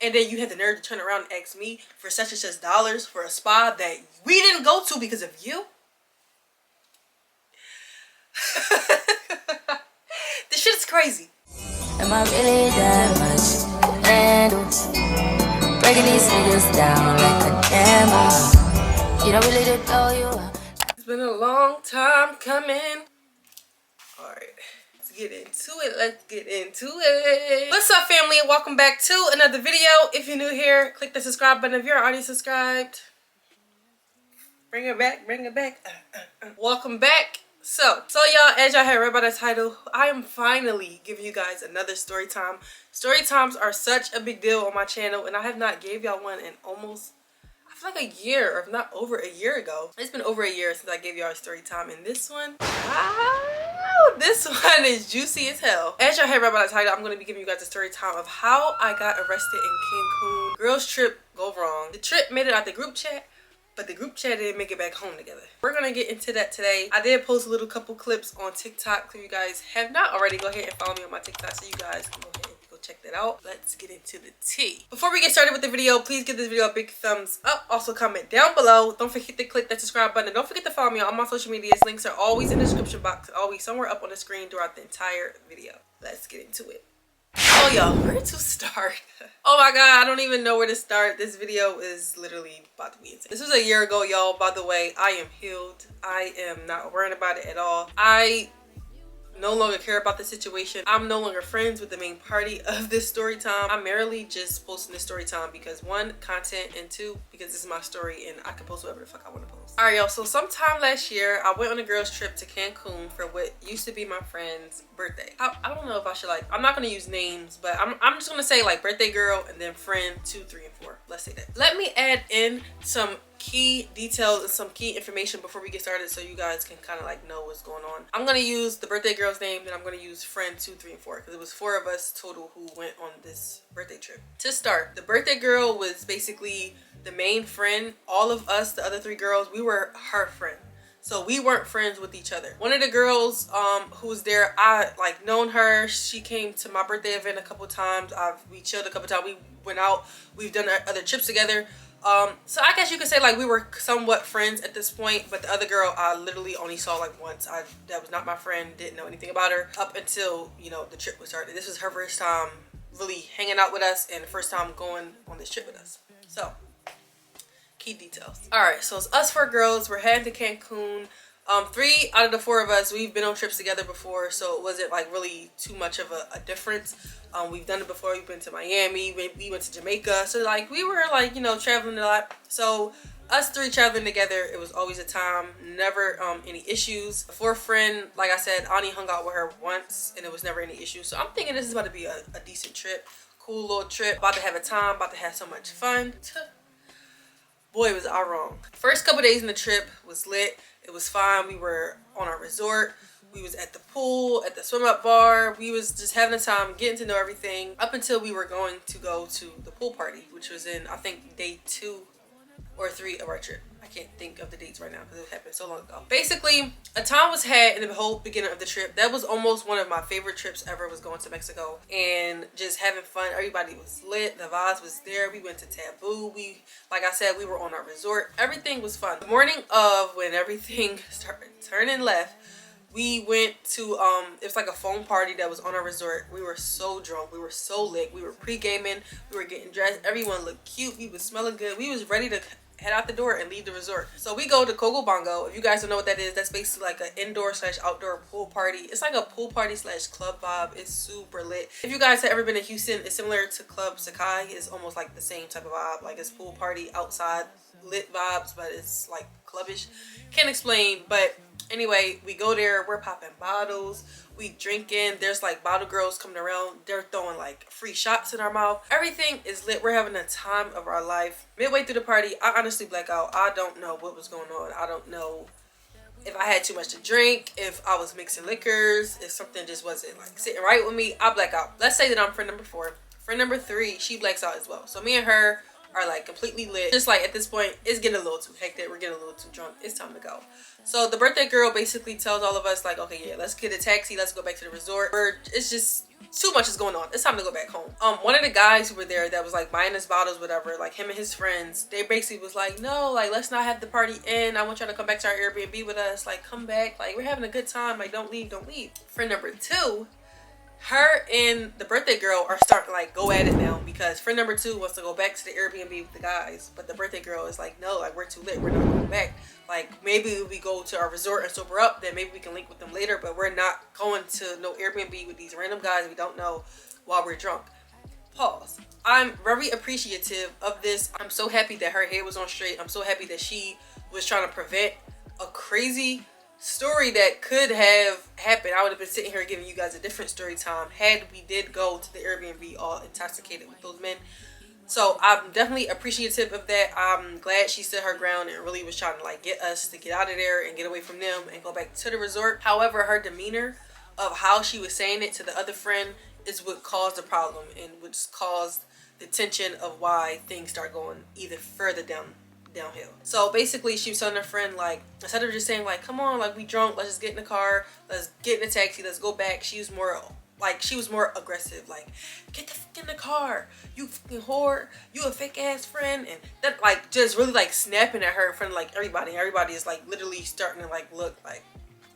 and then you had the nerve to turn around and ask me for such and such dollars for a spa that we didn't go to because of you? This shit is crazy. Am I really that much to handle? Breaking these niggas down like a hammer. You don't really know you. It's been a long time coming. Alright, let's get into it. Let's get into it. What's up, family? Welcome back to another video. If you're new here, click the subscribe button. If you're already subscribed, bring it back, bring it back. Welcome back. So y'all, as y'all have read by the title, I am finally giving you guys another story time. Story times are such a big deal on my channel, and I have not gave y'all one in almost, I feel like a year, or if not over a year ago. It's been over a year since I gave y'all a story time, and this one, this one is juicy as hell. As y'all have read by the title, I'm going to be giving you guys a story time of how I got arrested in Cancun. Girls trip go wrong. The trip made it out the group chat, but the group chat didn't make it back home together. We're gonna get into that today. I did post a little couple clips on TikTok. So if you guys have not already, go ahead and follow me on my TikTok so you guys can go ahead and go check that out. Let's get into the tea. Before we get started with the video, please give this video a big thumbs up. Also comment down below. Don't forget to click that subscribe button. And don't forget to follow me on all my social medias. Links are always in the description box, always somewhere up on the screen throughout the entire video. Let's get into it. Oh y'all, where to start? Oh my god, I don't even know where to start. This video is literally about to be insane. This was a year ago, y'all. By the way, I am healed. I am not worrying about it at all. I no longer care about the situation. I'm no longer friends with the main party of this story time. I'm merely just posting this story time because one, content, and two, because this is my story and I can post whatever the fuck I want to post. All right, y'all, so sometime last year I went on a girls trip to Cancun for what used to be my friend's birthday. I don't know if I should, like, I'm not gonna use names, but I'm just gonna say like birthday girl and then friend 2, 3, and 4. Let's say that. Let me add in some key details and some key information before we get started so you guys can kind of like know what's going on. I'm gonna use the birthday girl's name, then I'm gonna use friend 2, 3, and 4 because it was 4 of us total who went on this birthday trip. To start, the birthday girl was basically the main friend. All of us, the other 3 girls, we were her friend. So we weren't friends with each other. One of the girls who was there, I like known her. She came to my birthday event a couple times. We chilled a couple times. We went out. We've done other trips together. So I guess you could say like we were somewhat friends at this point, but the other girl I literally only saw like once. That was not my friend, didn't know anything about her up until, you know, the trip was started. This was her first time really hanging out with us and the first time going on this trip with us. So, key details. All right, so it's us 4 girls. We're heading to Cancun. 3 out of the 4 of us, we've been on trips together before, so it wasn't like really too much of a difference. We've done it before. We've been to Miami, we went to Jamaica, so like we were like, you know, traveling a lot. So us 3 traveling together, it was always a time, never any issues. The 4th friend, like I said, I only hung out with her once and it was never any issues. So I'm thinking this is about to be a decent trip, cool little trip, about to have a time, about to have so much fun. Boy, was I wrong. First couple days in the trip was lit. It was fine. We were on our resort. We was at the pool, at the swim up bar. We was just having a time, getting to know everything up until we were going to go to the pool party, which was in, I think, day 2 or 3 of our trip. I can't think of the dates right now because it happened so long ago. Basically, a time was had in the whole beginning of the trip. That was almost one of my favorite trips ever, was going to Mexico and just having fun. Everybody was lit. The vibes was there. We went to Taboo. Like I said, we were on our resort. Everything was fun. The morning of, when everything started turning left, we went to, it was like a phone party that was on our resort. We were so drunk. We were so lit. We were pre-gaming. We were getting dressed. Everyone looked cute. We was smelling good. We was ready to head out the door and leave the resort. So we go to Coco Bongo. If you guys don't know what that is, that's basically like an indoor/outdoor pool party. It's like a pool party / club vibe. It's super lit. If you guys have ever been to Houston, it's similar to Club Sakai. It's almost like the same type of vibe. Like it's pool party outside lit vibes, but it's like clubbish. Can't explain, but anyway, we go there. We're popping bottles. We drinking. There's like bottle girls coming around. They're throwing like free shots in our mouth. Everything is lit. We're having a time of our life. Midway through the party, I honestly black out. I don't know what was going on. I don't know if I had too much to drink, if I was mixing liquors, if something just wasn't like sitting right with me. I black out. Let's say that I'm friend number 4. Friend number 3, she blacks out as well. So me and her, are like completely lit. Just like at this point, it's getting a little too hectic. We're getting a little too drunk. It's time to go. So the birthday girl basically tells all of us like, okay, yeah, let's get a taxi. Let's go back to the resort. It's just too much is going on. It's time to go back home. One of the guys who were there that was like buying us bottles, whatever, like him and his friends, they basically was like, no, like let's not have the party end. I want y'all to come back to our Airbnb with us. Like come back. Like we're having a good time. Like don't leave, don't leave. Friend number 2, her and the birthday girl are starting to like go at it now because friend number 2 wants to go back to the Airbnb with the guys, but the birthday girl is like, no, like we're too lit, we're not going back. Like maybe we go to our resort and sober up, then maybe we can link with them later, but we're not going to no Airbnb with these random guys we don't know while we're drunk. Pause. I'm very appreciative of this. I'm so happy that her head was on straight. I'm so happy that she was trying to prevent a crazy story that could have happened. I would have been sitting here giving you guys a different story time had we did go to the Airbnb all intoxicated with those men. So I'm definitely appreciative of that. I'm glad she stood her ground and really was trying to like get us to get out of there and get away from them and go back to the resort. However, her demeanor of how she was saying it to the other friend is what caused the problem and which caused the tension of why things start going either further downhill. So basically she was telling her friend like, instead of just saying like, come on, like we drunk, let's just get in the car, let's get in a taxi, let's go back, she was more aggressive, like get the fuck in the car, you fucking whore, you a fake ass friend, and that like just really like snapping at her in front of like everybody. Everybody is like literally starting to like look like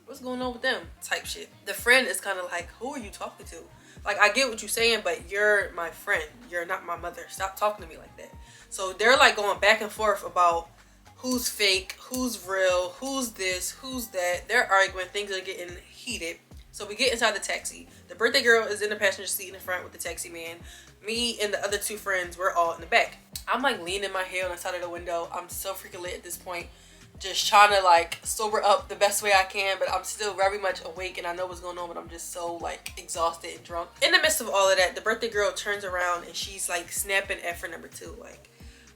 what's going on with them type shit. The friend is kind of like, who are you talking to? Like I get what you're saying, but you're my friend, you're not my mother, stop talking to me like that. So they're like going back and forth about who's fake, who's real, who's this, who's that. They're arguing, things are getting heated. So we get inside the taxi. The birthday girl is in the passenger seat in the front with the taxi man. Me and the other 2 friends, we're all in the back. I'm like leaning my head on the side of the window. I'm so freaking lit at this point. Just trying to like sober up the best way I can, but I'm still very much awake and I know what's going on, but I'm just so like exhausted and drunk. In the midst of all of that, the birthday girl turns around and she's like snapping at friend number 2, like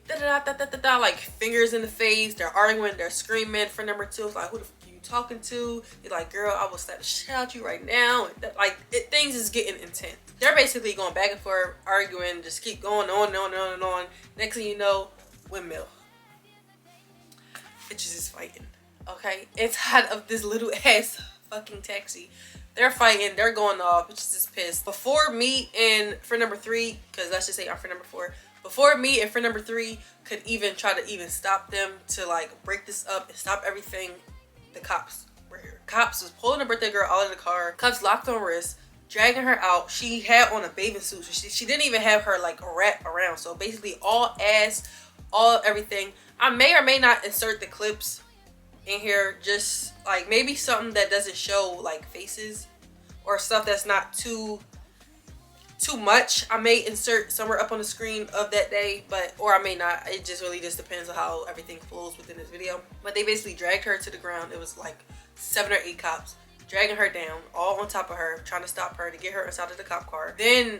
da da da da da da, like fingers in the face. They're arguing, they're screaming. Friend number 2 is like, who the fuck are you talking to? You're like, girl, I will slap the shit out you right now. And that, like things is getting intense. They're basically going back and forth, arguing, just keep going on and on and on and on. Next thing you know, windmill. Bitches is fighting. Okay, inside of this little ass fucking taxi, they're fighting, they're going off. Bitches is pissed. Before me and friend number 3, because let's just say I'm friend number 4, before me and friend number 3 could even try to even stop them to like break this up and stop everything, the cops were here. Cops was pulling the birthday girl out of the car, cuffs locked on wrists, dragging her out. She had on a bathing suit, so she didn't even have her like wrap around. So basically all ass, all everything. I may or may not insert the clips in here, just like maybe something that doesn't show like faces or stuff that's not too much. I may insert somewhere up on the screen of that day, but or I may not. It just really just depends on how everything flows within this video. But they basically dragged her to the ground. It was like 7 or 8 cops dragging her down, all on top of her, trying to stop her to get her inside of the cop car. Then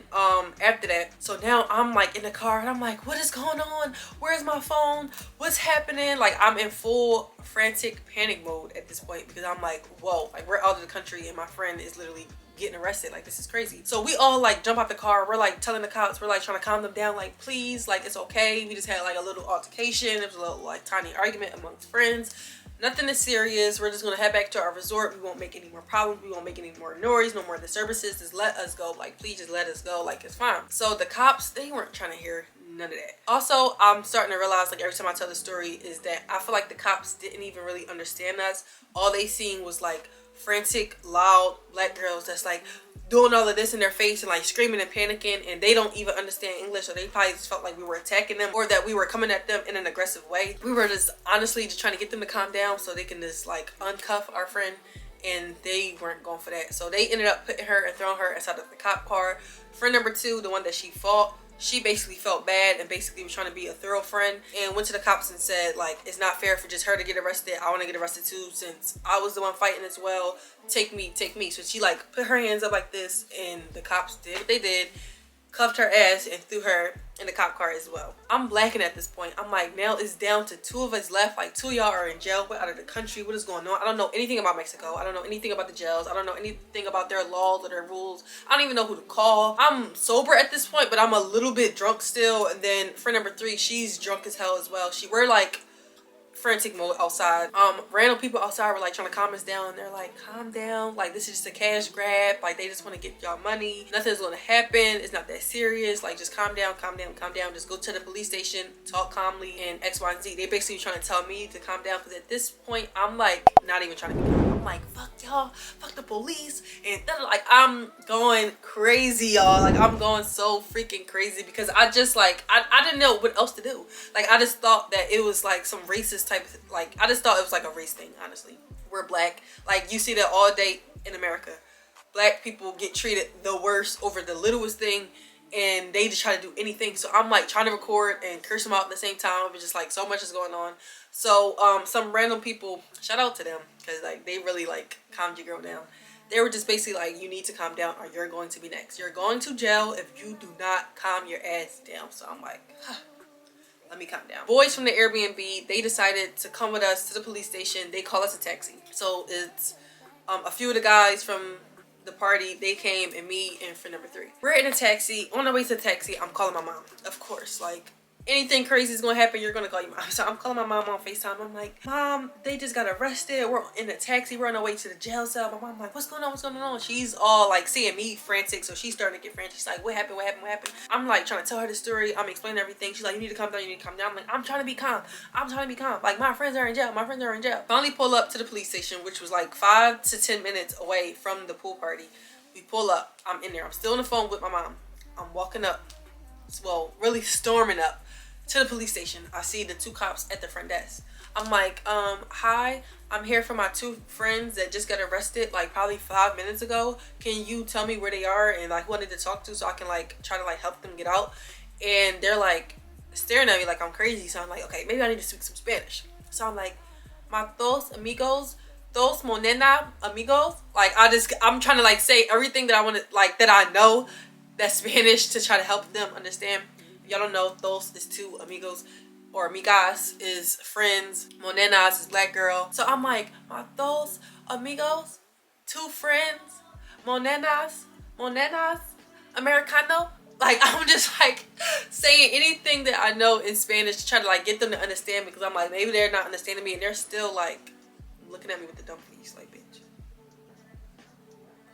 after that, so now I'm like in the car and I'm like, what is going on? Where's my phone? What's happening? Like I'm in full frantic panic mode at this point because I'm like, whoa, like we're out of the country and my friend is literally getting arrested. Like this is crazy. So we all like jump out the car. We're like telling the cops, we're like trying to calm them down, like please, like it's okay. We just had like a little altercation. It was a little like tiny argument amongst friends. Nothing is serious. We're just gonna head back to our resort. We won't make any more problems. We won't make any more noise, no more disturbances. Just let us go. Like, please just let us go. Like, it's fine. So the cops, they weren't trying to hear none of that. Also, I'm starting to realize, like every time I tell the story, is that I feel like the cops didn't even really understand us. All they seen was like frantic, loud black girls that's like doing all of this in their face and like screaming and panicking, and they don't even understand English, or they probably just felt like we were attacking them or that we were coming at them in an aggressive way. We were just honestly just trying to get them to calm down so they can just like uncuff our friend, and they weren't going for that. So they ended up putting her and throwing her inside of the cop car. Friend number 2, the one that she fought, she basically felt bad and basically was trying to be a thorough friend and went to the cops and said like, it's not fair for just her to get arrested. I want to get arrested too since I was the one fighting as well. Take me, take me. So she like put her hands up like this, and the cops did what they did, cuffed her ass and threw her in the cop car as well. I'm blacking at this point. I'm like, now it's down to 2 of us left. Like 2 of y'all are in jail. We're out of the country. What is going on? I don't know anything about Mexico. I don't know anything about the jails. I don't know anything about their laws or their rules. I don't even know who to call. I'm sober at this point, but I'm a little bit drunk still. And then friend number 3, she's drunk as hell as well. We're like frantic mode outside. Random people outside were like trying to calm us down. They're like, calm down, like this is just a cash grab, like they just want to get y'all money, nothing's gonna happen, it's not that serious, like just calm down, calm down, calm down, just go to the police station, talk calmly, and X, Y, and Z. They basically trying to tell me to calm down, because at this point I'm like not even trying to be calm. I'm like, fuck y'all, fuck the police, and like I'm going crazy, y'all. Like I'm going so freaking crazy, because I just like I didn't know what else to do. Like I just thought that it was like some racist type of, like I just thought it was like a race thing. Honestly, we're black, like you see that all day in America. Black people get treated the worst over the littlest thing, and they just try to do anything. So I'm like trying to record and curse them out at the same time. It's just like so much is going on. So some random people, shout out to them, because like they really like calmed your girl down. They were just basically like, you need to calm down or you're going to be next. You're going to jail if you do not calm your ass down. So I'm like, let me calm down. Boys from the Airbnb, they decided to come with us to the police station. They call us a taxi. So it's a few of the guys from the party, they came, and me and friend number 3. We're in a taxi. On the way to the taxi, I'm calling my mom. Of course, like anything crazy is gonna happen, you're gonna call your mom. So I'm calling my mom on FaceTime. I'm like, Mom, they just got arrested. We're in a taxi. We're on our way to the jail cell. My mom's like, what's going on? What's going on? She's all like seeing me frantic, so she's starting to get frantic. She's like, what happened? What happened? What happened? I'm like trying to tell her the story. I'm explaining everything. She's like, you need to calm down. You need to calm down. I'm like, I'm trying to be calm. I'm trying to be calm. Like my friends are in jail. My friends are in jail. Finally pull up to the police station, which was like 5 to 10 minutes away from the pool party. We pull up. I'm in there. I'm still on the phone with my mom. I'm walking up, well, really storming up to the police station. I see the 2 cops at the front desk. I'm like, hi, I'm here for my 2 friends that just got arrested like probably 5 minutes ago. Can you tell me where they are and like who I need to talk to so I can like try to like help them get out? And they're like staring at me like I'm crazy. So I'm like, okay, maybe I need to speak some Spanish. So I'm like, my dos amigos, dos monena amigos. Like I'm trying to like say everything that I want to, like that I know that's Spanish, to try to help them understand. Y'all don't know, dos is 2, amigos or amigas is friends, monenas is black girl. So I'm like, my dos amigos, 2 friends, monenas, americano. Like I'm just like saying anything that I know in Spanish to try to like get them to understand, because I'm like, maybe they're not understanding me and they're still like looking at me with the dumb face like, bitch,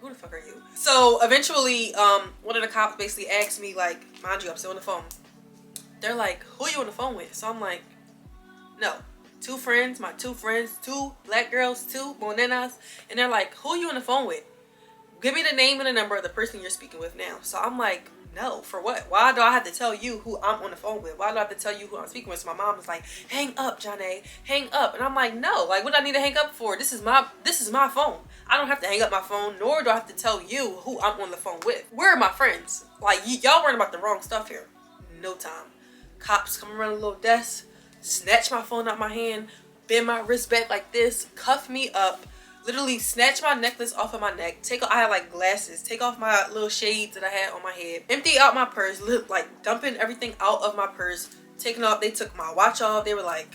who the fuck are you? So eventually one of the cops basically asked me, like, mind you, I'm still on the phone. They're like, who you on the phone with? So I'm like, no, 2 friends, my 2 friends, 2 black girls, 2 monenas. And they're like, who you on the phone with? Give me the name and the number of the person you're speaking with now. So I'm like, no, for what? Why do I have to tell you who I'm on the phone with? Why do I have to tell you who I'm speaking with? So my mom was like, hang up, JonnAe, hang up. And I'm like, no, like what do I need to hang up for? This is my phone. I don't have to hang up my phone, nor do I have to tell you who I'm on the phone with. Where are my friends? Like y'all worrying about the wrong stuff here. No time. Cops come around a little desk, snatch my phone out my hand, bend my wrist back like this, cuff me up, literally snatch my necklace off of my neck, I had like glasses, take off my little shades that I had on my head, empty out my purse, like dumping everything out of my purse, taking off, they took my watch off. They were like,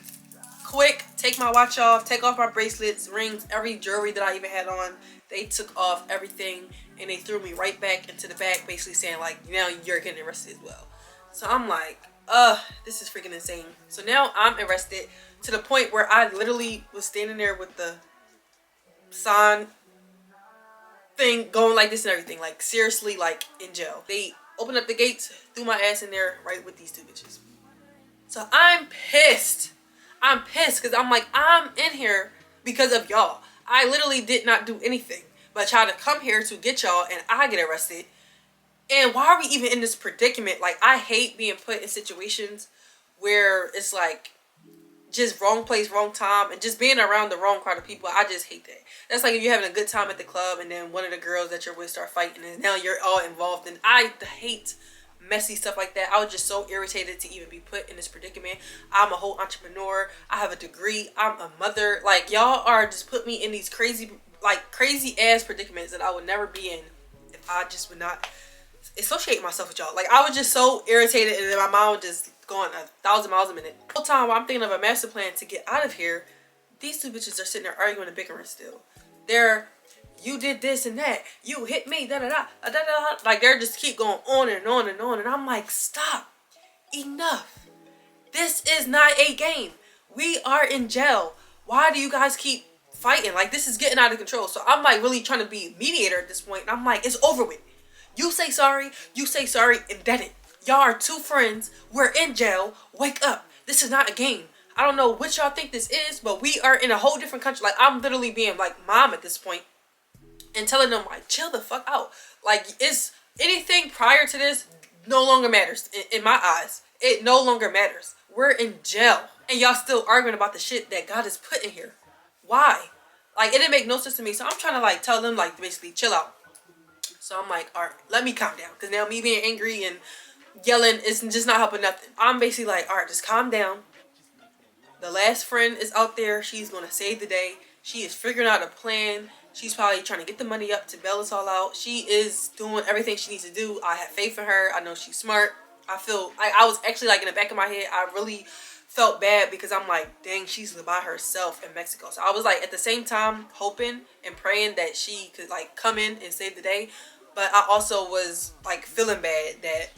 quick, take my watch off, take off my bracelets, rings, every jewelry that I even had on. They took off everything and they threw me right back into the back, basically saying like, now you're getting arrested as well. So I'm like, this is freaking insane. So now I'm arrested to the point where I literally was standing there with the sign thing going like this and everything, like seriously, like in jail. They opened up the gates, threw my ass in there right with these 2 bitches. So I'm pissed because I'm like, I'm in here because of y'all. I literally did not do anything but try to come here to get y'all, and I get arrested. And why are we even in this predicament? Like, I hate being put in situations where it's like just wrong place, wrong time, and just being around the wrong crowd of people. I just hate that. That's like if you're having a good time at the club and then one of the girls that you're with start fighting and now you're all involved. And I hate messy stuff like that. I was just so irritated to even be put in this predicament. I'm a whole entrepreneur. I have a degree. I'm a mother. Like, y'all are just put me in these crazy ass predicaments that I would never be in if I just would not associating myself with y'all. Like, I was just so irritated, and then my mind was just going 1,000 miles a minute. The whole time while I'm thinking of a master plan to get out of here, these two bitches are sitting there arguing and bickering still. They're, you did this and that, you hit me, da da da da da da. Like, they're just keep going on and on and on, and I'm like, stop, enough. This is not a game. We are in jail. Why do you guys keep fighting? Like, this is getting out of control. So I'm like really trying to be mediator at this point, and I'm like, it's over with. You say sorry, and that it. Y'all are two friends. We're in jail. Wake up. This is not a game. I don't know what y'all think this is, but we are in a whole different country. Like, I'm literally being like mom at this point and telling them, like, chill the fuck out. Like, it's anything prior to this no longer matters in my eyes. It no longer matters. We're in jail, and y'all still arguing about the shit that God has put in here. Why? Like, it didn't make no sense to me. So I'm trying to like tell them, like, basically chill out. So I'm like, all right, let me calm down. Because now me being angry and yelling is just not helping nothing. I'm basically like, all right, just calm down. The last friend is out there. She's going to save the day. She is figuring out a plan. She's probably trying to get the money up to bail us all out. She is doing everything she needs to do. I have faith in her. I know she's smart. I feel, I was actually like in the back of my head, I really felt bad because I'm like, dang, she's by herself in Mexico. So I was like, at the same time, hoping and praying that she could like come in and save the day. But I also was like feeling bad that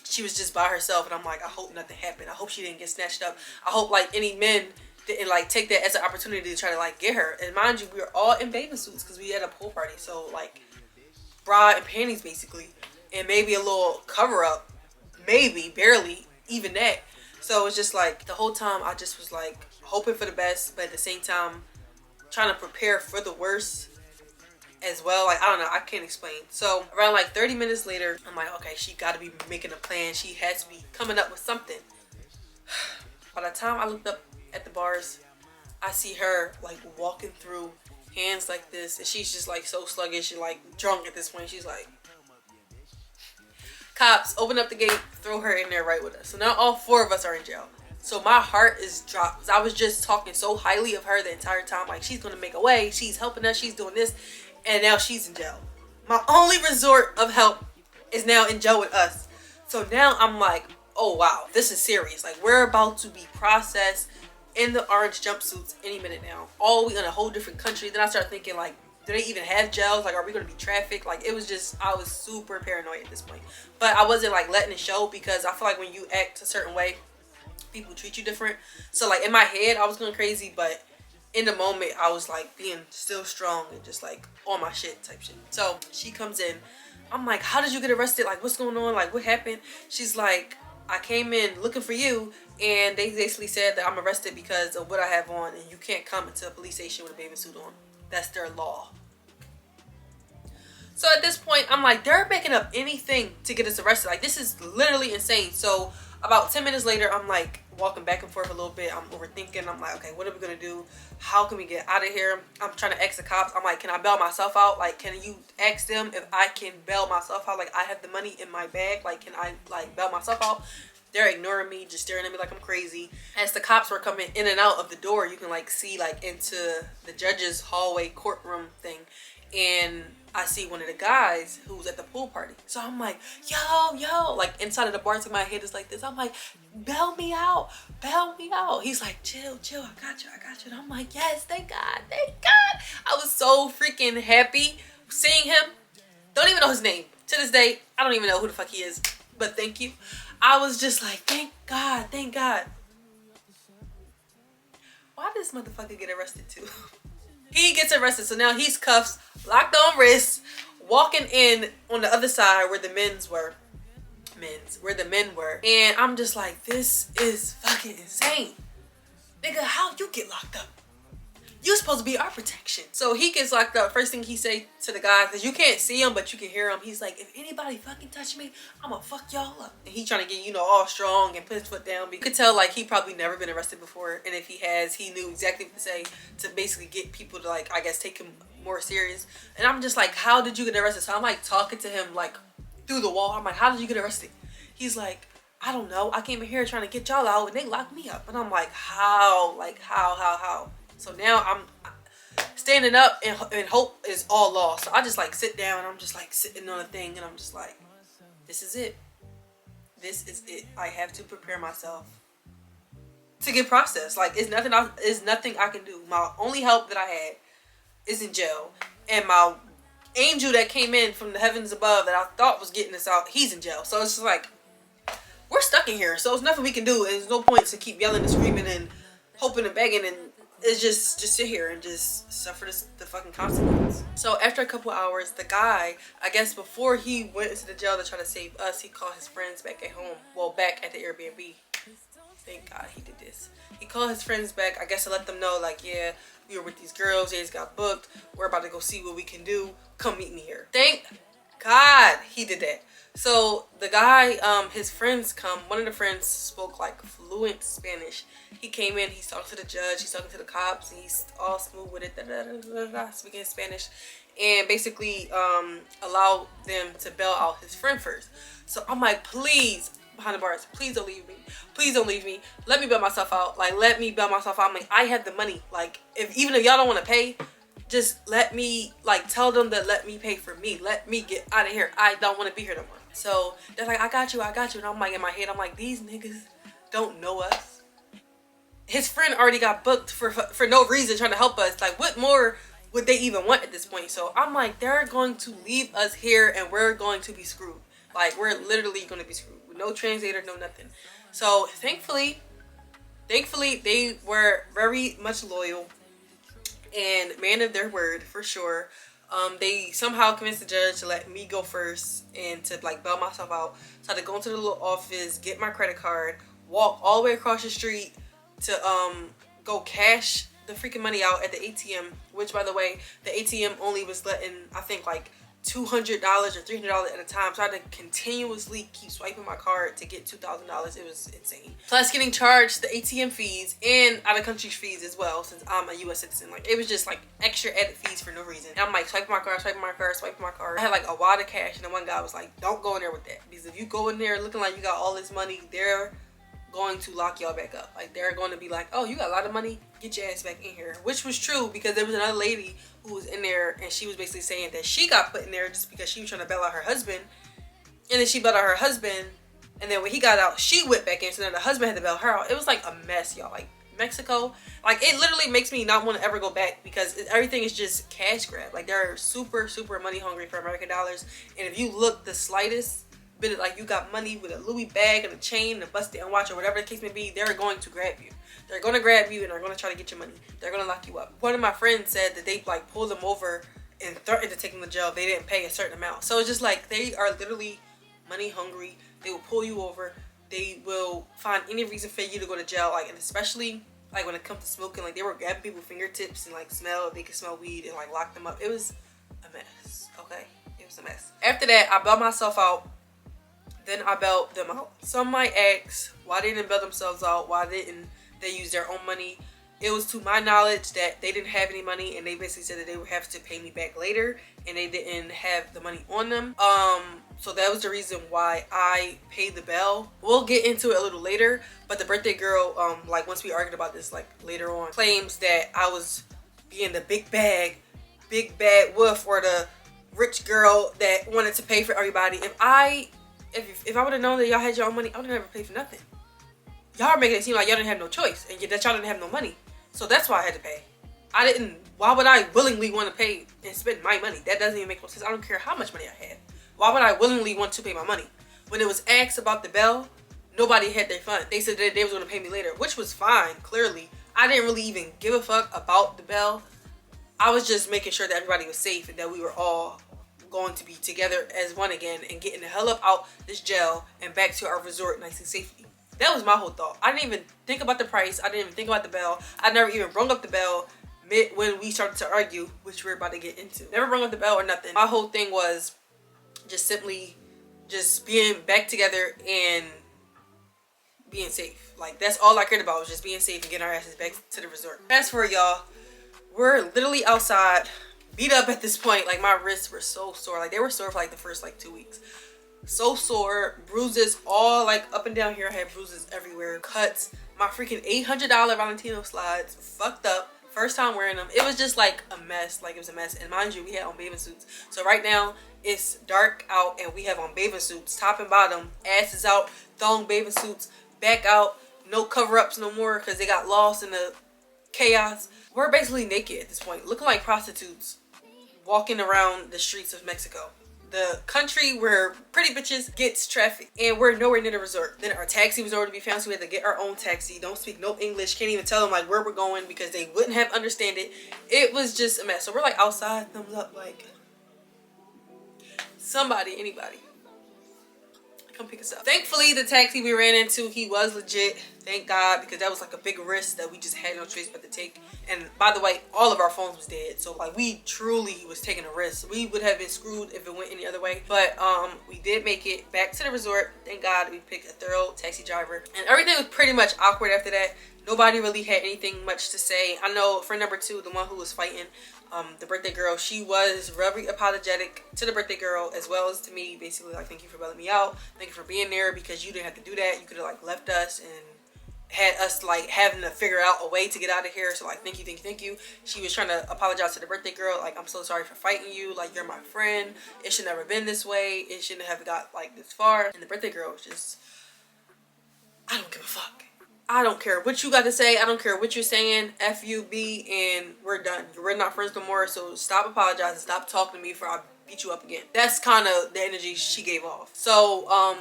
she was just by herself, and I'm like, I hope nothing happened. I hope she didn't get snatched up. I hope like any men didn't like take that as an opportunity to try to like get her. And mind you, we were all in bathing suits because we had a pool party. So like bra and panties basically, and maybe a little cover up, maybe barely even that. So it's just like the whole time I just was like hoping for the best, but at the same time trying to prepare for the worst as well. Like, I don't know, I can't explain. So around like 30 minutes later, I'm like, okay, she got to be making a plan. She has to be coming up with something. By the time I looked up at the bars, I see her like walking through, hands like this, and she's just like so sluggish and like drunk at this point. She's like, cops, open up the gate, throw her in there right with us. So now all four of us are in jail. So my heart is dropped. I was just talking so highly of her the entire time. Like, she's going to make a way. She's helping us. She's doing this. And now she's in jail. My only resort of help is now in jail with us. So now I'm like, oh wow, this is serious. Like, we're about to be processed in the orange jumpsuits any minute now. All we in a whole different country. Then I started thinking, like, do they even have jails? Like, are we going to be trafficked? Like, it was just, I was super paranoid at this point. But I wasn't like letting it show, because I feel like when you act a certain way, people treat you different. So like in my head, I was going crazy, but in the moment, I was like being still strong and just like on my shit type shit. So she comes in. I'm like, how did you get arrested? Like, what's going on? Like, what happened? She's like, I came in looking for you, and they basically said that I'm arrested because of what I have on, and you can't come into a police station with a bathing suit on. That's their law. So at this point, I'm like, they're making up anything to get us arrested. Like, this is literally insane. So about 10 minutes later, I'm like walking back and forth a little bit. I'm overthinking. I'm like, okay, what are we gonna do? How can we get out of here? I'm trying to ask the cops. I'm like, can I bail myself out? Like, can you ask them if I can bail myself out? Like, I have the money in my bag. Like, can I like bail myself out? They're ignoring me, just staring at me like I'm crazy. As the cops were coming in and out of the door, you can like see like into the judge's hallway courtroom thing. And I see one of the guys who's at the pool party. So I'm like, yo, like inside of the bar, my head is like this. I'm like, bail me out. He's like, chill, I got you. And I'm like, yes, thank God. I was so freaking happy seeing him. Don't even know his name. To this day, I don't even know who the fuck he is, but thank you. I was just like, thank God. Why did this motherfucker get arrested too? He gets arrested, so now he's cuffed, locked on wrists, walking in on the other side where the men were. And I'm just like, this is fucking insane. Nigga, how you get locked up? You supposed to be our protection. So he gets locked up. First thing he say to the guys, because you can't see him, but you can hear him. He's like, if anybody fucking touch me, I'm gonna fuck y'all up. And he trying to get, all strong and put his foot down. But you could tell like he probably never been arrested before. And if he has, he knew exactly what to say to basically get people to like, I guess, take him more serious. And I'm just like, how did you get arrested? So I'm like talking to him like through the wall. I'm like, how did you get arrested? He's like, I don't know. I came in here trying to get y'all out and they locked me up. And I'm like, how? Like, how? So now I'm standing up and hope is all lost. So I just like sit down and I'm just like sitting on a thing and I'm just like, this is it. This is it. I have to prepare myself to get processed. Like, it's nothing I can do. My only help that I had is in jail, and my angel that came in from the heavens above that I thought was getting us out, he's in jail. So it's just like, we're stuck in here. So there's nothing we can do, and there's no point to keep yelling and screaming and hoping and begging, and it's just sit here and just suffer the fucking consequence. So after a couple hours, the guy, I guess before he went into the jail to try to save us, he called his friends back at home. Well, back at the Airbnb. Thank God he did this. He called his friends back, I guess, to let them know, like, yeah, we were with these girls, they just got booked, we're about to go see what we can do, come meet me here. Thank God he did that. So the guy, his friends come. One of the friends spoke like fluent Spanish. He came in, he's talking to the judge, he's talking to the cops, and he's all smooth with it, speaking Spanish, and basically allowed them to bail out his friend first. So I'm like, please, behind the bars, please don't leave me. Please don't leave me. Let me bail myself out. Like, let me bail myself out. I'm like, I have the money. Like, even if y'all don't want to pay, just let me, like, tell them that let me pay for me. Let me get out of here. I don't want to be here no more. So they're like, I got you. And I'm like, in my head, I'm like, these niggas don't know us. His friend already got booked for no reason, trying to help us. Like, what more would they even want at this point? So I'm like, they're going to leave us here and we're going to be screwed. Like, we're literally going to be screwed with no translator, no nothing. So thankfully they were very much loyal and man of their word for sure. They somehow convinced the judge to let me go first and to like bail myself out. So I had to go into the little office, get my credit card, walk all the way across the street to go cash the freaking money out at the ATM, which by the way, the ATM only was letting, I think, like $200 or $300 at a time. So I had to continuously keep swiping my card to get $2,000. It was insane. Plus getting charged the ATM fees and out of country fees as well, since I'm a US citizen. Like, it was just like extra added fees for no reason. And I'm like swiping my card. I had like a wad of cash, and then one guy was like, don't go in there with that, because if you go in there looking like you got all this money, they're going to lock y'all back up. Like, they're going to be like, oh, you got a lot of money, get your ass back in here. Which was true, because there was another lady who was in there, and she was basically saying that she got put in there just because she was trying to bail out her husband. And then she bailed out her husband, and then when he got out, she went back in, so then the husband had to bail her out. It was like a mess, y'all. Like, Mexico, like, it literally makes me not want to ever go back, because everything is just cash grab. Like, they're super money hungry for American dollars, and if you look the slightest bit of like you got money with a Louis bag and a chain and a bust down watch or whatever the case may be, they're going to grab you. They're going to grab you and they're going to try to get your money. They're going to lock you up. One of my friends said that they like pulled them over and threatened to take them to jail if they didn't pay a certain amount. So it's just like, they are literally money hungry. They will pull you over. They will find any reason for you to go to jail. Like, and especially like when it comes to smoking, like they were grabbing people's fingertips and like they could smell weed and like lock them up. It was a mess. Okay, it was a mess. After that, I bailed myself out. Then I bailed them out. Some might ask why they didn't bail themselves out, why didn't they use their own money. It was to my knowledge that they didn't have any money, and they basically said that they would have to pay me back later, and they didn't have the money on them. So that was the reason why I paid the bail. We'll get into it a little later, but the birthday girl, like once we argued about this like later on, claims that I was being the big bad wolf, or the rich girl that wanted to pay for everybody. If I would have known that y'all had your own money, I would have never paid for nothing. Y'all are making it seem like y'all didn't have no choice, and that y'all didn't have no money. So that's why I had to pay. Why would I willingly want to pay and spend my money? That doesn't even make no sense. I don't care how much money I had. Why would I willingly want to pay my money? When it was asked about the bail, nobody had their fund. They said that they was going to pay me later, which was fine, clearly. I didn't really even give a fuck about the bail. I was just making sure that everybody was safe and that we were all going to be together as one again and getting the hell up out this jail and back to our resort nice and safely. That was my whole thought. I didn't even think about the price. I didn't even think about the bail. I never even brung up the bail when we started to argue, which we're about to get into. Never brung up the bail or nothing. My whole thing was just simply just being back together and being safe. Like, that's all I cared about, was just being safe and getting our asses back to the resort. Fast forward, y'all. We're literally outside, beat up at this point. Like, my wrists were so sore. Like, they were sore for like the first like 2 weeks. So sore, bruises all like up and down here. I had bruises everywhere, cuts. My freaking $800 Valentino slides fucked up. First time wearing them. It was just like a mess. Like, it was a mess. And mind you, we had on bathing suits. So right now, It's dark out and we have on bathing suits, top and bottom, asses out, thong bathing suits, back out, no cover-ups no more because they got lost in the chaos. We're basically naked at this point, looking like prostitutes walking around the streets of Mexico, the country where pretty bitches gets trafficked, and we're nowhere near the resort. Then our taxi was nowhere to be found, so we had to get our own taxi. Don't speak no English, can't even tell them like where we're going because they wouldn't have understand it. It was just a mess. So we're like outside, thumbs up, like somebody, anybody, come pick us up. Thankfully, the taxi we ran into, he was legit. Thank God, because that was like a big risk that we just had no choice but to take. And by the way, all of our phones was dead. So like we truly was taking a risk. We would have been screwed if it went any other way. But we did make it back to the resort. Thank God we picked a thorough taxi driver. And everything was pretty much awkward after that. Nobody really had anything much to say. I know friend number 2, the one who was fighting, the birthday girl, she was very apologetic to the birthday girl as well as to me. Basically like, thank you for bailing me out. Thank you for being there because you didn't have to do that. You could have like left us and had us like having to figure out a way to get out of here. So like, thank you, thank you, thank you. She was trying to apologize to the birthday girl. Like, I'm so sorry for fighting you. Like, you're my friend. It should never been this way. It shouldn't have got like this far. And the birthday girl was just, I don't give a fuck. I don't care what you got to say. I don't care what you're saying. FUB, and we're done. We're not friends no more. So stop apologizing. Stop talking to me before I beat you up again. That's kind of the energy she gave off. So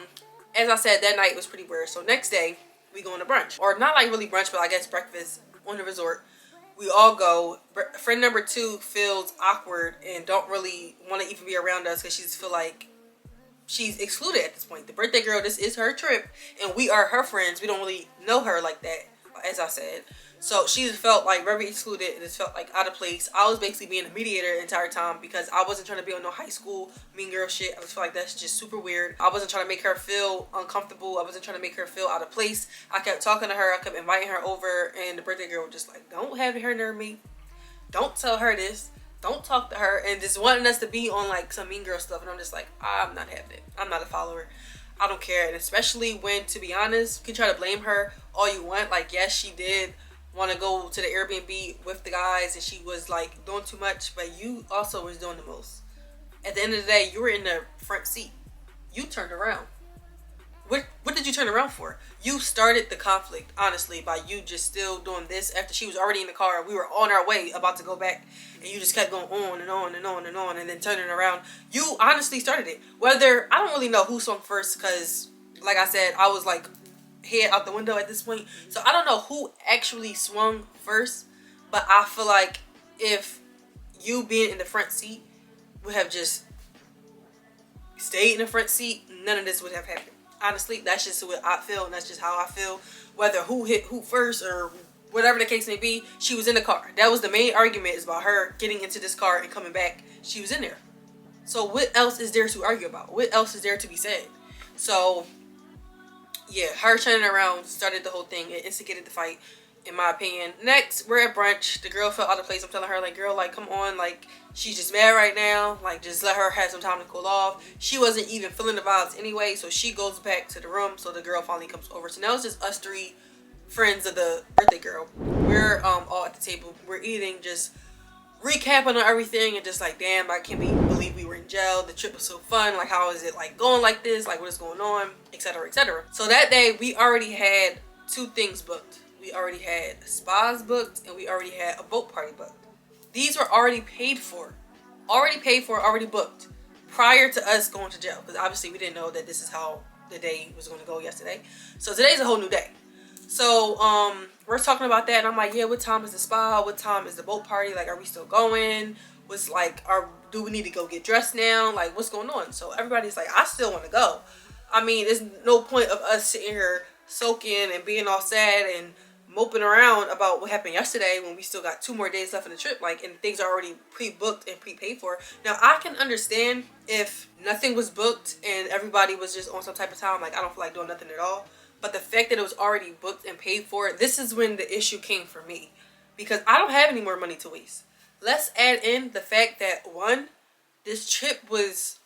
as I said, that night was pretty weird. So next day, we going to brunch, or not like really brunch, but I guess breakfast on the resort. We all go. Friend number 2 feels awkward and don't really want to even be around us because she just feel like she's excluded at this point. The birthday girl, this is her trip and we are her friends. We don't really know her like that, as I said. So she just felt like very excluded and just felt like out of place. I was basically being a mediator the entire time because I wasn't trying to be on no high school mean girl shit. I just feel like that's just super weird. I wasn't trying to make her feel uncomfortable. I wasn't trying to make her feel out of place. I kept talking to her. I kept inviting her over, and the birthday girl was just like, don't have her near me. Don't tell her this. Don't talk to her. And just wanting us to be on like some mean girl stuff. And I'm just like, I'm not having it. I'm not a follower. I don't care. And especially when, to be honest, you can try to blame her all you want. Like, yes, she did want to go to the Airbnb with the guys and she was like doing too much, but you also was doing the most. At the end of the day, you were in the front seat. You turned around. What did you turn around for? You started the conflict, honestly, by you just still doing this after she was already in the car and we were on our way about to go back, and you just kept going on and on and on and on and then turning around. You honestly started it. Whether, I don't really know who swung first because, like I said, I was like head out the window at this point. So I don't know who actually swung first, but I feel like if you being in the front seat would have just stayed in the front seat, none of this would have happened. Honestly, that's just what I feel, and that's just how I feel. Whether who hit who first or whatever the case may be, she was in the car. That was the main argument, is about her getting into this car and coming back. She was in there. So what else is there to argue about? What else is there to be said? So yeah, her turning around started the whole thing. It instigated the fight, in my opinion. Next, we're at brunch. The girl felt out of place. I'm telling her, like, girl, like, come on, like, she's just mad right now. Like, just let her have some time to cool off. She wasn't even feeling the vibes anyway, so she goes back to the room. So the girl finally comes over. So now it's just us 3 friends of the birthday girl. We're all at the table. We're eating, just recapping on everything, and just like, damn, I can't believe we were in jail. The trip was so fun. Like, how is it like going like this? Like, what is going on? Etc. etc. So that day we already had 2 things booked. We already had spas booked, and we already had a boat party booked. These were already paid for, already booked prior to us going to jail, because obviously we didn't know that this is how the day was going to go yesterday. So today's a whole new day. So we're talking about that, and I'm like, yeah, what time is the spa? What time is the boat party? Like, are we still going? What's like, do we need to go get dressed now? Like, what's going on? So everybody's like, I still want to go. I mean, there's no point of us sitting here soaking and being all sad and moping around about what happened yesterday when we still got 2 more days left in the trip, like, and things are already pre-booked and prepaid for. Now, I can understand if nothing was booked and everybody was just on some type of time, like, I don't feel like doing nothing at all. But the fact that it was already booked and paid for, this is when the issue came for me, because I don't have any more money to waste. Let's add in the fact that, 1, this trip was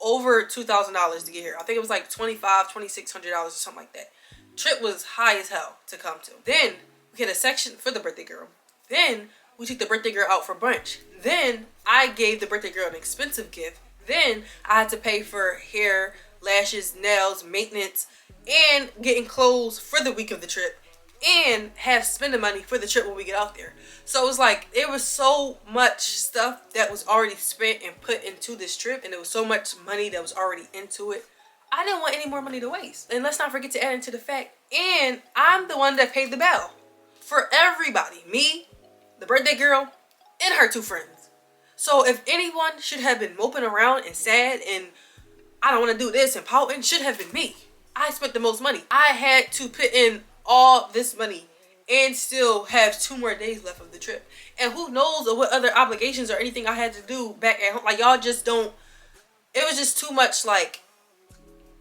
over $2,000 to get here. I think it was like $2,600 or something like that. Trip was high as hell to come to. Then we had a section for the birthday girl. Then we took the birthday girl out for brunch. Then I gave the birthday girl an expensive gift. Then I had to pay for hair, lashes, nails, maintenance, and getting clothes for the week of the trip, and have spending money for the trip when we get out there. So it was like, it was so much stuff that was already spent and put into this trip, and there was so much money that was already into it. I didn't want any more money to waste. And let's not forget to add into the fact, and I'm the one that paid the bill for everybody. Me, the birthday girl, and her 2 friends. So if anyone should have been moping around and sad and I don't want to do this and pouting, should have been me. I spent the most money. I had to put in all this money and still have 2 more days left of the trip. And who knows what other obligations or anything I had to do back at home. Like, y'all just don't, it was just too much, like,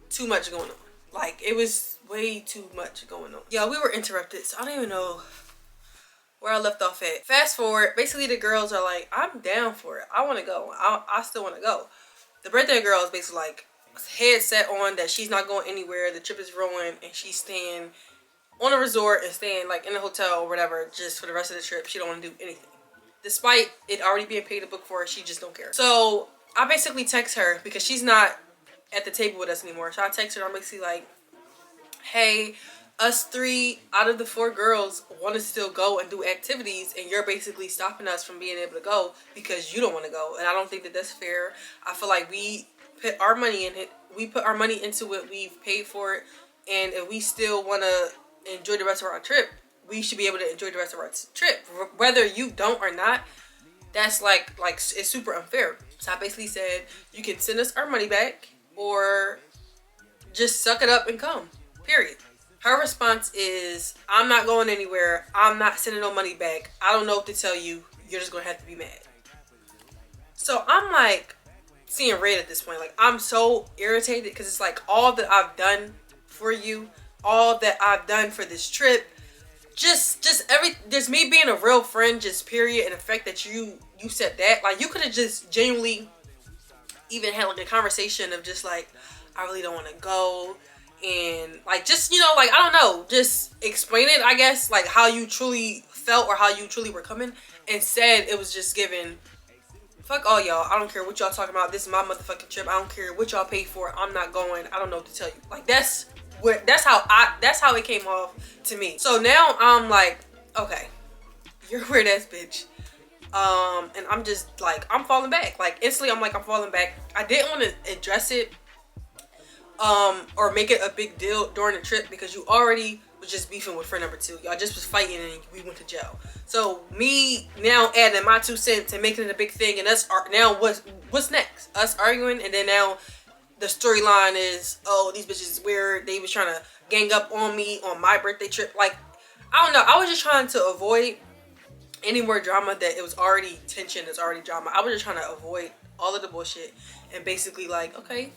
too much going on. Like, it was way too much going on. Yeah, we were interrupted, so I don't even know where I left off at. Fast forward, basically the girls are like, I'm down for it. I want to go. I still want to go. The birthday girl is basically like, head set on that she's not going anywhere. The trip is ruined, and she's staying on a resort and staying like in a hotel or whatever just for the rest of the trip. She don't want to do anything. Despite it already being paid to book for her, she just don't care. So I basically text her because she's not at the table with us anymore. So I text her, I'm basically like, hey, us 3 out of the 4 girls want to still go and do activities, and you're basically stopping us from being able to go because you don't want to go. And I don't think that that's fair. I feel like we put our money in it. We put our money into it. We've paid for it. And if we still want to enjoy the rest of our trip, we should be able to enjoy the rest of our trip. Whether you don't or not, that's like it's super unfair. So I basically said, you can send us our money back or just suck it up and come. Period. Her response is, I'm not going anywhere. I'm not sending no money back. I don't know what to tell you. You're just going to have to be mad. So I'm like seeing red at this point. Like, I'm so irritated because it's like all that I've done for you, all that I've done for this trip, just me being a real friend, just period. And the fact that you said that, like, you could have just genuinely even had like a conversation of just like, I really don't want to go. And like, just, you know, like, I don't know, just explain it, I guess, like how you truly felt or how you truly were coming. Instead, it was just given, fuck all y'all, I don't care what y'all talking about, this is my motherfucking trip, I don't care what y'all pay for, I'm not going, I don't know what to tell you. Like, that's how it came off to me. So now I'm like, okay, you're a weird ass bitch. And I'm just like, I'm falling back. Like, instantly I'm like, I'm falling back. I didn't want to address it or make it a big deal during the trip because you already was just beefing with friend number 2. Y'all just was fighting and we went to jail. So me now adding my 2 cents and making it a big thing, and us now what's next? Us arguing, and then now the storyline is, oh, these bitches is weird. They was trying to gang up on me on my birthday trip. Like, I don't know. I was just trying to avoid any more drama that it was already tension. It's already drama. I was just trying to avoid all of the bullshit and basically like, okay,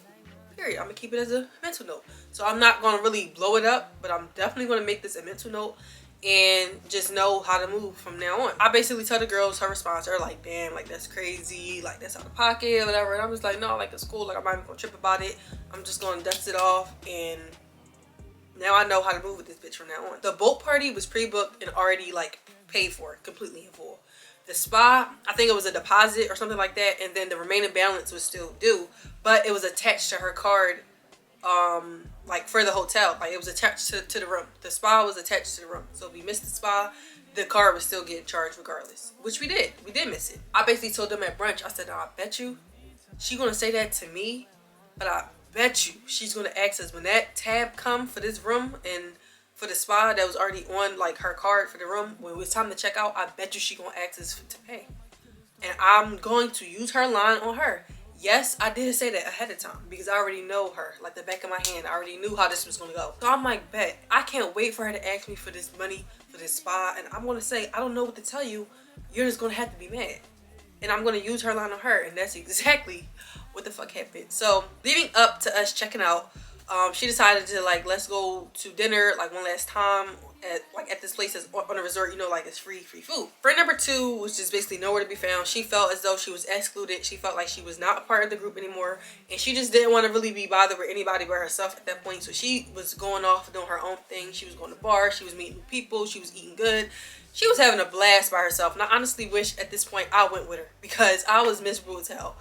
period. I'm gonna keep it as a mental note. So I'm not gonna really blow it up, but I'm definitely gonna make this a mental note and just know how to move from now on. I basically tell the girls her response. They're like, damn, like that's crazy, like that's out of pocket or whatever. And I'm just like, no, like it's cool. Like I'm not even gonna trip about it. I'm just gonna dust it off, and now I know how to move with this bitch from now on. The boat party was pre-booked and already like paid for completely in full. The spa, I think it was a deposit or something like that, and then the remaining balance was still due, but it was attached to her card, like for the hotel. Like it was attached to the room. The spa was attached to the room. So if we missed the spa, the card was still getting charged regardless, which we did. We did miss it. I basically told them at brunch, I said, no, I bet you she gonna say that to me, but I bet you she's gonna ask us when that tab come for this room and for the spa that was already on like her card for the room, when it was time to check out, I bet you she gonna ask us to pay. And I'm going to use her line on her. Yes, I did say that ahead of time because I already know her like the back of my hand. I already knew how this was gonna go. So I'm like, bet. I can't wait for her to ask me for this money for this spa, and I'm gonna say, I don't know what to tell you. You're just gonna have to be mad. And I'm gonna use her line on her, and that's exactly what the fuck happened. So leading up to us checking out, she decided to like, let's go to dinner like one last time at this place that's on a resort, you know, like it's free food. Friend number 2 was just basically nowhere to be found. She felt as though she was excluded. She felt like she was not a part of the group anymore, and she just didn't want to really be bothered with anybody but herself at that point. So she was going off doing her own thing. She was going to bars, she was meeting new people, she was eating good, she was having a blast by herself. And I honestly wish at this point I went with her, because I was miserable as hell.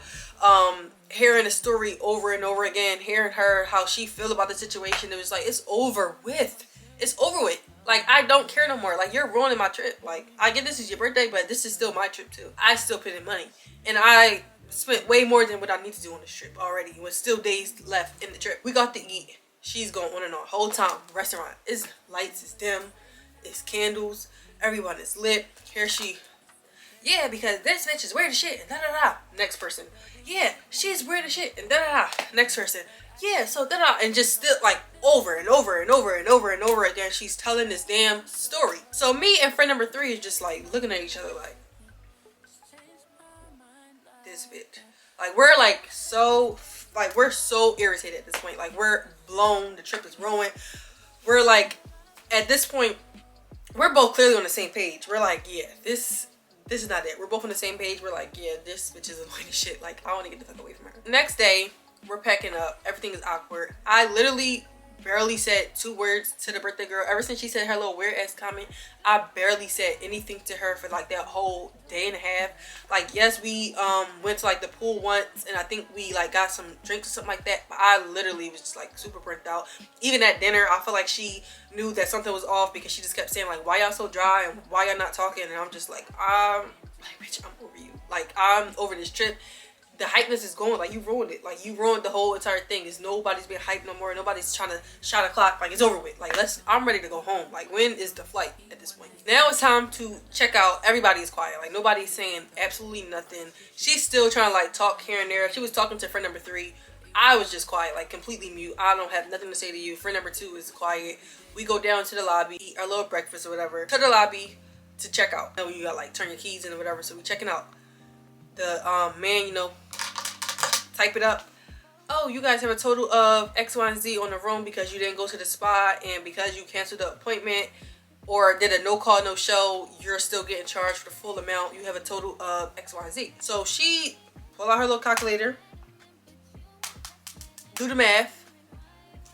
Hearing the story over and over again, hearing her how she feel about the situation, it was like, it's over with. It's over with. Like, I don't care no more. Like, you're ruining my trip. Like, I get this is your birthday, but this is still my trip too. I still put in money, and I spent way more than what I need to do on this trip already. With still days left in the trip, we got to eat. She's going on and on whole time. Restaurant, it's lights, it's dim, it's candles, everyone is lit. Here she, yeah, because this bitch is weird as shit, and da da da. Next person, yeah, she's weird as shit, and da da da. Next person, yeah, so da da, and just still like over and over and over and over and over again, she's telling this damn story. So me and friend number 3 is just like looking at each other like, this bitch. Like, we're like so, like, we're so irritated at this point. Like, we're blown. The trip is ruined. We're like, at this point, we're both clearly on the same page. We're like, yeah, this is not it. We're both on the same page. We're like, yeah, this bitch is annoying as shit. Like, I want to get the fuck away from her. Next day, we're packing up. Everything is awkward. I literally barely said 2 words to the birthday girl. Ever since she said her little weird ass comment, I barely said anything to her for like that whole day and a half. Like, yes, we went to like the pool once, and I think we like got some drinks or something like that, but I literally was just like super burnt out. Even at dinner, I feel like she knew that something was off, because she just kept saying like, why y'all so dry and why y'all not talking, and I'm just like, bitch, I'm over you. Like, I'm over this trip. The hypeness is going. Like, you ruined it. Like, you ruined the whole entire thing. There's nobody's being hyped no more. Nobody's trying to shot a clock. Like, it's over with. Like, I'm ready to go home. Like, when is the flight at this point? Now it's time to check out. Everybody is quiet. Like, nobody's saying absolutely nothing. She's still trying to like talk here and there. She was talking to friend number 3. I was just quiet, like completely mute. I don't have nothing to say to you. Friend number 2 is quiet. We go down to the lobby, eat our little breakfast or whatever, to the lobby to check out. Then you got like turn your keys in or whatever. So we checking out. The man, you know, type it up. Oh, you guys have a total of X, Y, and Z on the room because you didn't go to the spa, and because you canceled the appointment or did a no call, no show, you're still getting charged for the full amount. You have a total of X, Y, and Z. So she pull out her little calculator, do the math,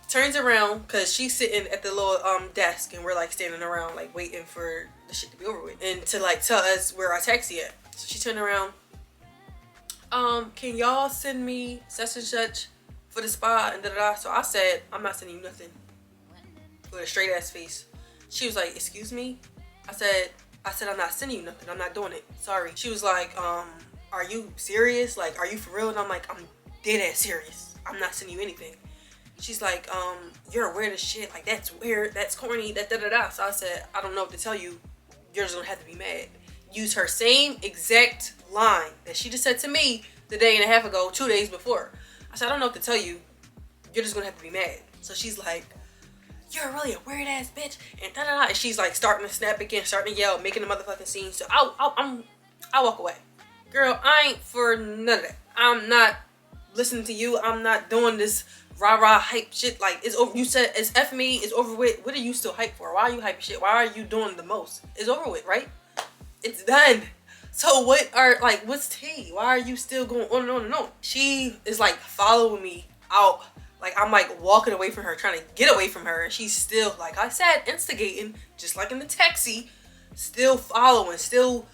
turns around, because she's sitting at the little desk, and we're like standing around like waiting for the shit to be over with and to like tell us where our taxi at. So she turned around, can y'all send me such and such for the spa and da da da. So I said, I'm not sending you nothing, with a straight ass face. She was like, excuse me? I said I'm not sending you nothing. I'm not doing it. Sorry. She was like, are you serious? Like, are you for real? And I'm like, I'm dead ass serious. I'm not sending you anything. She's like, you're weird as shit. Like, that's weird. That's corny. That da da da. So I said, I don't know what to tell you. You're just gonna have to be mad. Use her same exact line that she just said to me the day and a half ago, 2 days before. I said, I don't know what to tell you. You're just gonna have to be mad. So she's like, you're really a weird ass bitch, and da da da. And she's like starting to snap again, starting to yell, making a motherfucking scene. So I walk away. Girl, I ain't for none of that. I'm not listening to you. I'm not doing this rah-rah hype shit. Like, it's over. You said it's F me, it's over with. What are you still hype for? Why are you hyping shit? Why are you doing the most? It's over with, right? It's done. So what's tea? Why are you still going on and on and on? She is like following me out. Like, I'm like walking away from her, trying to get away from her. And she's still, like I said, instigating, just like in the taxi, still following, still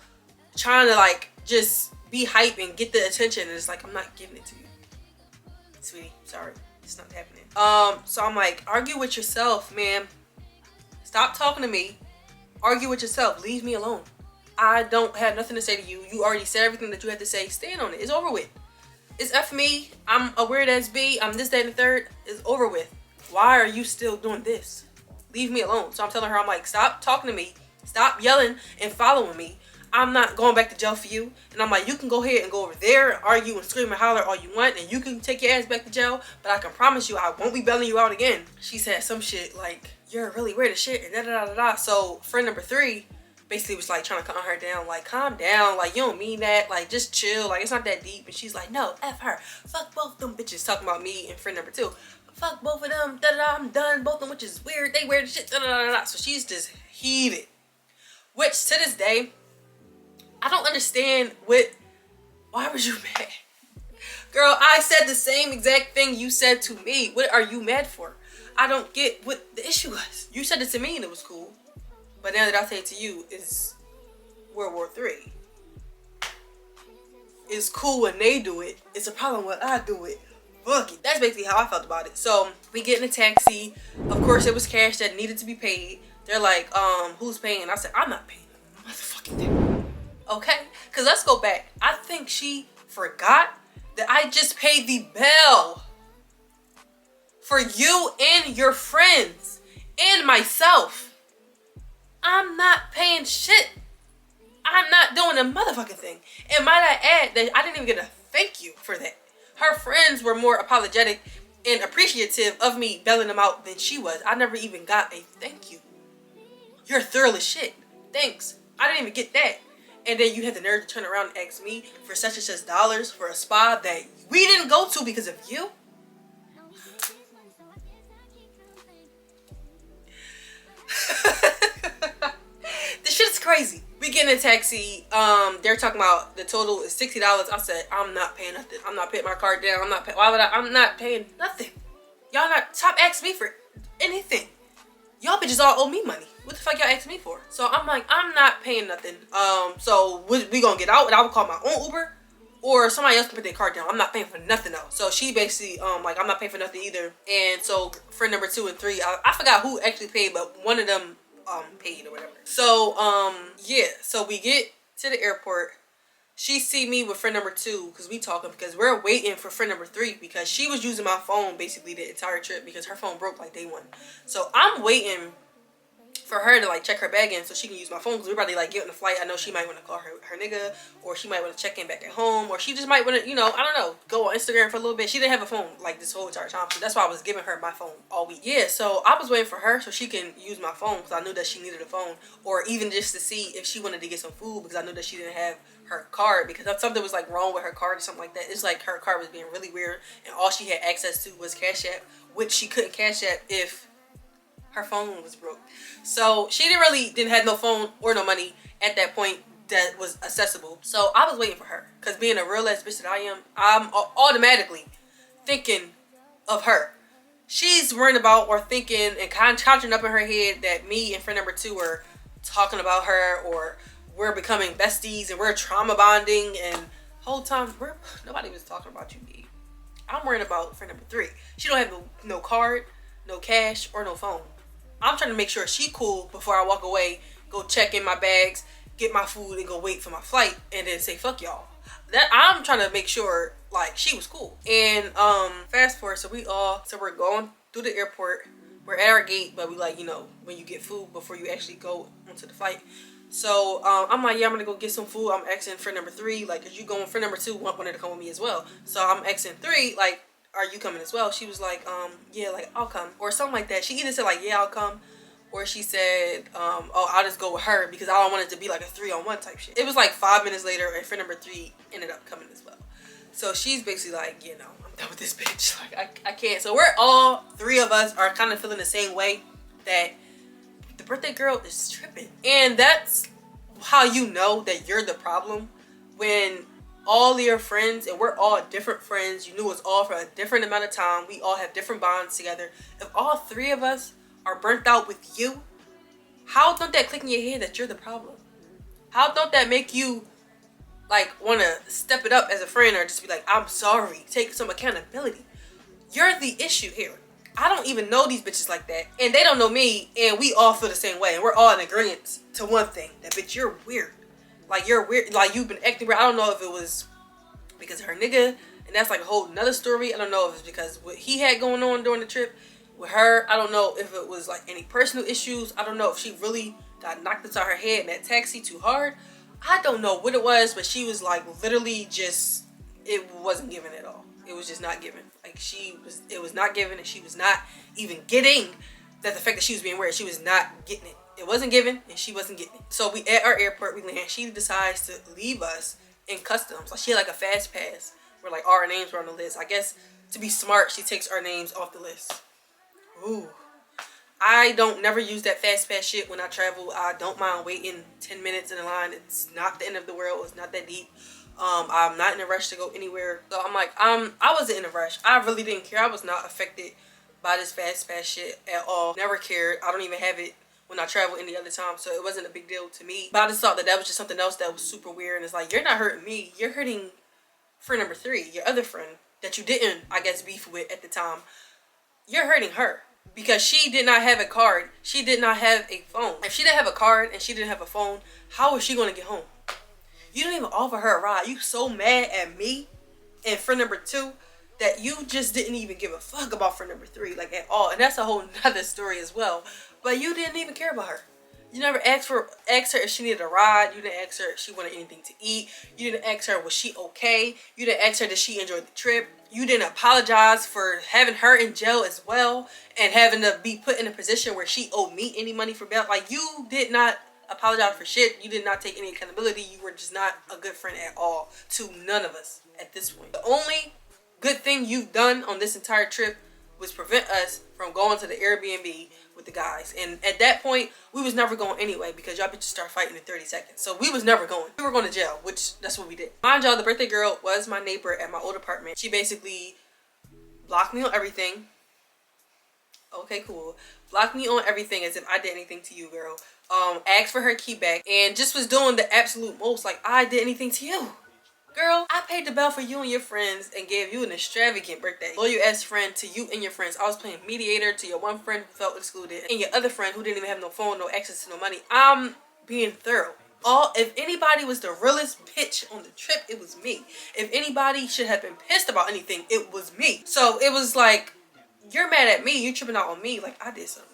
trying to like just be hype and get the attention. And it's like, I'm not giving it to you, sweetie. Sorry, it's not happening. So I'm like, argue with yourself, man. Stop talking to me. Argue with yourself. Leave me alone. I don't have nothing to say to you. You already said everything that you had to say. Stand on it. It's over with. It's F me. I'm a weird ass B. I'm this, that, and the third. It's over with. Why are you still doing this? Leave me alone. So I'm telling her, I'm like, stop talking to me. Stop yelling and following me. I'm not going back to jail for you. And I'm like, you can go ahead and go over there and argue and scream and holler all you want, and you can take your ass back to jail, but I can promise you I won't be bailing you out again. She said some shit like, you're really weird as shit, and da da da da. So friend number 3 basically was like trying to calm her down, like, calm down, like, you don't mean that, like, just chill, like, it's not that deep. And she's like, no, F her, fuck both them bitches, talking about me and friend number 2. fuck both of them, da-da-da, I'm done, both of them, which is weird, they weird shit, da-da-da-da. So she's just heated. Which, to this day, I don't understand why was you mad? Girl, I said the same exact thing you said to me. What are you mad for? I don't get what the issue was. You said it to me and it was cool. But now that I say it to you, it's World War III. It's cool when they do it. It's a problem when I do it. Fuck it. That's basically how I felt about it. So we get in a taxi. Of course, it was cash that needed to be paid. They're like, who's paying? I said, I'm not paying the motherfucking thing. Okay? Because let's go back. I think she forgot that I just paid the bill for you and your friends and myself. I'm not paying shit. I'm not doing a motherfucking thing. And might I add that I didn't even get a thank you for that. Her friends were more apologetic and appreciative of me bailing them out than she was. I never even got a thank you. You're thorough as shit. Thanks. I didn't even get that. And then you had the nerve to turn around and ask me for such and such dollars for a spa that we didn't go to because of you? This shit is crazy. We get in a taxi. They're talking about the total is $60. I said, I'm not paying nothing. I'm not putting my card down. I'm not paying. Why would I? I'm not paying nothing. Y'all not stop asking me for anything. Y'all bitches all owe me money. What the fuck y'all asking me for? So I'm like, I'm not paying nothing. So we gonna get out and I will call my own Uber, or somebody else can put their card down. I'm not paying for nothing else. So she basically like, I'm not paying for nothing either. And so friend number 2 and 3, I forgot who actually paid, but one of them paid or whatever. So yeah, so we get to the airport. She see me with friend number 2 because we talking, because we're waiting for friend number 3 because she was using my phone basically the entire trip because her phone broke like day 1. So I'm waiting for her to like check her bag in so she can use my phone, because we're about to like get on the flight. I know she might want to call her nigga, or she might want to check in back at home, or she just might want to, you know, I don't know, go on Instagram for a little bit. She didn't have a phone like this whole entire time, so that's why I was giving her my phone all week. Yeah, so I was waiting for her so she can use my phone because I knew that she needed a phone, or even just to see if she wanted to get some food because I knew that she didn't have her card, because if something was like wrong with her card or something like that. It's like her card was being really weird and all she had access to was Cash App, which she couldn't Cash App if her phone was broke. So she didn't have no phone or no money at that point that was accessible. So I was waiting for her, because being a real ass bitch that I am, I'm automatically thinking of her. She's worrying about or thinking and conjuring up in her head that me and friend number 2 are talking about her, or we're becoming besties and we're trauma bonding, and whole time nobody was talking about you, B. I'm worried about friend number 3. She don't have no card, no cash, or no phone. I'm trying to make sure she cool before I walk away, go check in my bags, get my food, and go wait for my flight, and then say fuck y'all. That I'm trying to make sure like she was cool. And fast forward, so we're going through the airport. We're at our gate, but we like, you know, when you get food before you actually go onto the flight. So I'm like, yeah, I'm gonna go get some food. I'm asking friend number 3, like, is you going? Friend number 2 wanted to come with me as well. So I'm asking 3, like, are you coming as well? She was like, yeah, like, I'll come, or something like that. She either said like, yeah, I'll come, or she said, oh, I'll just go with her because I don't want it to be like a 3-on-1 type shit. It was like 5 minutes later and friend number 3 ended up coming as well. So she's basically like, you know, I'm done with this bitch. Like, I can't. So we're all 3 of us are kind of feeling the same way, that the birthday girl is tripping. And that's how you know that you're the problem, when all your friends, and we're all different friends, you knew us all for a different amount of time, we all have different bonds together. If all 3 of us are burnt out with you, how don't that click in your head that you're the problem? How don't that make you like want to step it up as a friend, or just be like, I'm sorry, take some accountability? You're the issue here. I don't even know these bitches like that, and they don't know me, and we all feel the same way, and we're all in agreement to one thing: that bitch, you're weird. Like, you're weird. Like, you've been acting weird. I don't know if it was because of her nigga, and that's like a whole nother story. I don't know if it's because what he had going on during the trip with her. I don't know if it was like any personal issues. I don't know if she really got knocked inside her head in that taxi too hard. I don't know what it was, but she was like literally just, it wasn't given at all. It was just not given. Like, it was not given, and she was not even getting that. The fact that she was being weird, she was not getting it. It wasn't given, and she wasn't getting it. So we at our airport, we land. She decides to leave us in customs. Like, she had like a fast pass where like our names were on the list. I guess to be smart, she takes our names off the list. Ooh. I don't never use that fast pass shit when I travel. I don't mind waiting 10 minutes in the line. It's not the end of the world. It's not that deep. I'm not in a rush to go anywhere. So I'm like, I wasn't in a rush. I really didn't care. I was not affected by this fast pass shit at all. Never cared. I don't even have it when I travel any other time. So it wasn't a big deal to me. But I just thought that that was just something else that was super weird. And it's like, you're not hurting me. You're hurting friend number 3, your other friend that you didn't, I guess, beef with at the time. You're hurting her. Because she did not have a card. She did not have a phone. If she didn't have a card and she didn't have a phone, how was she going to get home? You didn't even offer her a ride. You so mad at me and friend number 2 that you just didn't even give a fuck about friend number 3, like, at all. And that's a whole nother story as well. But you didn't even care about her. You never asked her if she needed a ride. You didn't ask her if she wanted anything to eat. You didn't ask her, was she okay? You didn't ask her, did she enjoy the trip? You didn't apologize for having her in jail as well and having to be put in a position where she owed me any money for bail. Like, you did not apologize for shit. You did not take any accountability. You were just not a good friend at all to none of us at this point. The only good thing you've done on this entire trip was prevent us from going to the Airbnb with the guys. And at that point, we was never going anyway because y'all bitches start fighting in 30 seconds. So we was never going. We were going to jail, which that's what we did. Mind y'all, the birthday girl was my neighbor at my old apartment. She basically blocked me on everything. Okay, cool. Blocked me on everything as if I did anything to you, girl. Asked for her key back and just was doing the absolute most like I did anything to you. Girl, I paid the bill for you and your friends and gave you an extravagant birthday. Loyal ass friend to you and your friends. I was playing mediator to your one friend who felt excluded and your other friend who didn't even have no phone, no access to no money. I'm being thorough. If anybody was the realest bitch on the trip, it was me. If anybody should have been pissed about anything, it was me. So it was like, you're mad at me, you tripping out on me like I did something.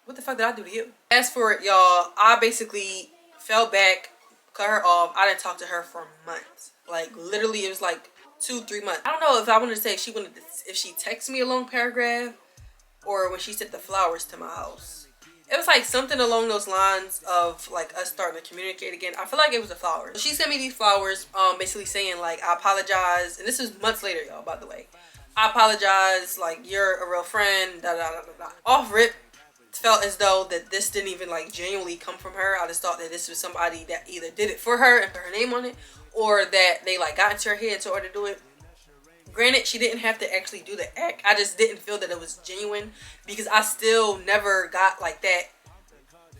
What the fuck did I do to you? As for it, y'all, I basically fell back, cut her off. I didn't talk to her for months. Like, literally, it was like 2-3 months. I don't know if I wanted to say if she texted me a long paragraph or when she sent the flowers to my house. It was like something along those lines of like us starting to communicate again. I feel like it was the flowers. She sent me these flowers, basically saying like, I apologize. And this is months later, y'all, by the way. I apologize. Like, you're a real friend. Da da da da da. Off rip. Felt as though that this didn't even like genuinely come from her. I just thought that this was somebody that either did it for her and put her name on it, or that they like got into her head to order to do it. Granted, she didn't have to actually do the act. I just didn't feel that it was genuine because I still never got like that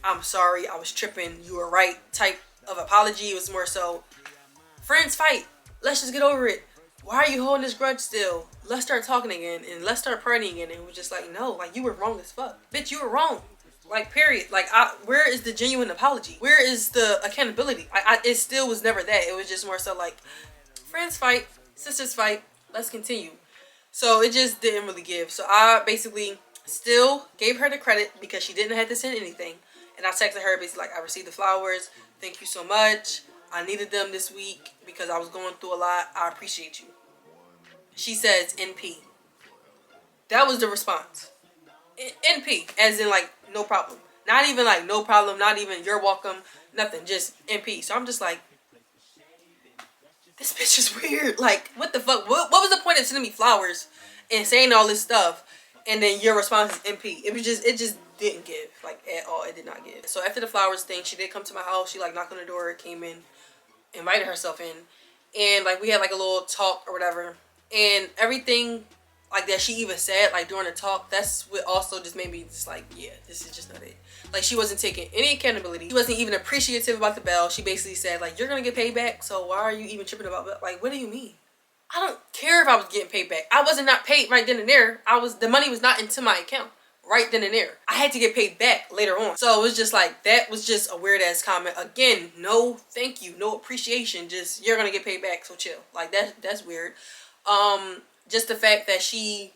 I'm sorry, I was tripping, you were right type of apology. It was more so, friends fight, let's just get over it. Why are you holding this grudge still? Let's start talking again and let's start partying again. And it was just like, no, like, you were wrong as fuck. Bitch, you were wrong. Like, period. Like, where is the genuine apology? Where is the accountability? It still was never that. It was just more so like, friends fight, sisters fight, let's continue. So it just didn't really give. So I basically still gave her the credit because she didn't have to send anything. And I texted her basically like, I received the flowers. Thank you so much. I needed them this week because I was going through a lot. I appreciate you. She says NP. That was the response. NP, as in like, no problem. Not even like, no problem, not even you're welcome, nothing, just NP. So I'm just like, this bitch is weird. Like, what the fuck? What was the point of sending me flowers and saying all this stuff and then your response is NP? It just didn't give, like, at all. It did not give. So after the flowers thing, she did come to my house. She like knocked on the door, came in, invited herself in, and like we had like a little talk or whatever. And everything like that she even said like during the talk, that's what also just made me just like, yeah, this is just not it. Like, she wasn't taking any accountability. She wasn't even appreciative about the bell. She basically said like, you're gonna get paid back, so why are you even tripping about it? Like, what do you mean? I don't care if I was getting paid back. I wasn't not paid right then and there. The money was not into my account right then and there. I had to get paid back later on. So it was just like, that was just a weird ass comment. Again, no thank you, no appreciation, just you're gonna get paid back, so chill. Like, that's weird. Just the fact that she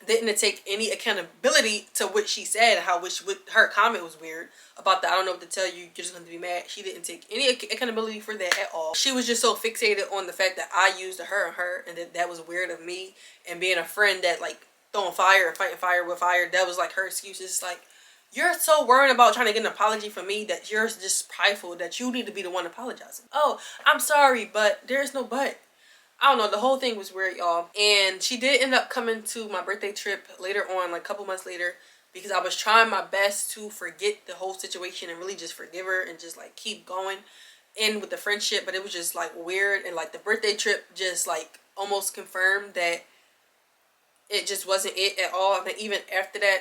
didn't take any accountability to what she said, what her comment was weird about that. I don't know what to tell you, you're just going to be mad. She didn't take any accountability for that at all. She was just so fixated on the fact that I used her and that was weird of me, and being a friend that like throwing fire and fighting fire with fire, that was like her excuses. It's like, you're so worried about trying to get an apology from me that you're just prideful that you need to be the one apologizing. Oh, I'm sorry, but there's no but. I don't know, the whole thing was weird, y'all. And she did end up coming to my birthday trip later on, like a couple months later, because I was trying my best to forget the whole situation and really just forgive her and just like keep going in with the friendship. But it was just like weird, and like the birthday trip just like almost confirmed that it just wasn't it at all. And even after that,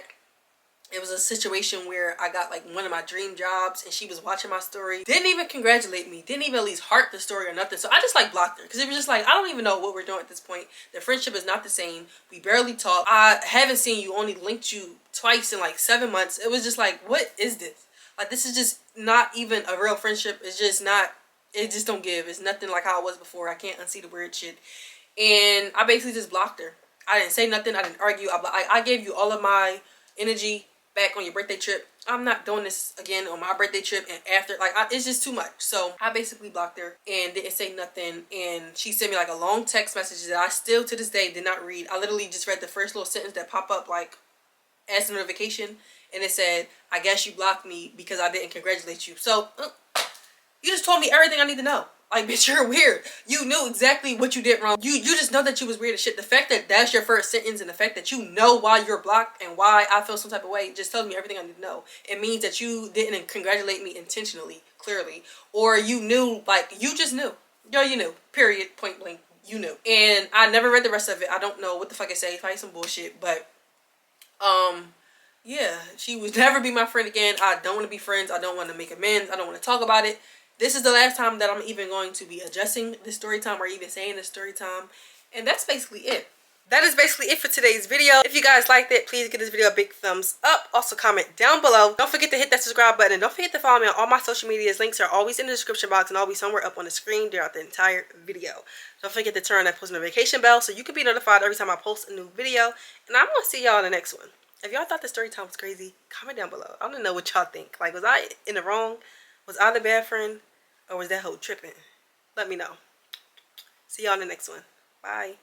it was a situation where I got like one of my dream jobs and she was watching my story. Didn't even congratulate me. Didn't even at least heart the story or nothing. So I just like blocked her because it was just like, I don't even know what we're doing at this point. The friendship is not the same. We barely talk. I haven't seen you, only linked you twice in like 7 months. It was just like, what is this? Like, this is just not even a real friendship. It's just not, it just don't give. It's nothing like how it was before. I can't unsee the weird shit. And I basically just blocked her. I didn't say nothing. I didn't argue. I gave you all of my energy back on your birthday trip. I'm not doing this again on my birthday trip and after. Like, it's just too much. So I basically blocked her and didn't say nothing. And she sent me like a long text message that I still to this day did not read. I literally just read the first little sentence that popped up like as a notification, and it said, I guess you blocked me because I didn't congratulate you. So you just told me everything I need to know. Like, bitch, you're weird. You knew exactly what you did wrong. You just know that you was weird as shit. The fact that that's your first sentence and the fact that you know why you're blocked and why I feel some type of way just tells me everything I need to know. It means that you didn't congratulate me intentionally, clearly. Or you knew, like, you just knew. Yo, you knew. Period. Point blank. You knew. And I never read the rest of it. I don't know what the fuck it say. Probably some bullshit. But, yeah. She would never be my friend again. I don't want to be friends. I don't want to make amends. I don't want to talk about it. This is the last time that I'm even going to be adjusting the story time or even saying the story time. And that's basically it. That is basically it for today's video. If you guys liked it, please give this video a big thumbs up. Also comment down below. Don't forget to hit that subscribe button. And don't forget to follow me on all my social medias. Links are always in the description box and always somewhere up on the screen throughout the entire video. Don't forget to turn on that post notification bell so you can be notified every time I post a new video. And I'm going to see y'all in the next one. If y'all thought the story time was crazy, comment down below. I want to know what y'all think. Like, was I in the wrong? Was I the bad friend? Or was that hoe tripping? Let me know. See y'all in the next one. Bye.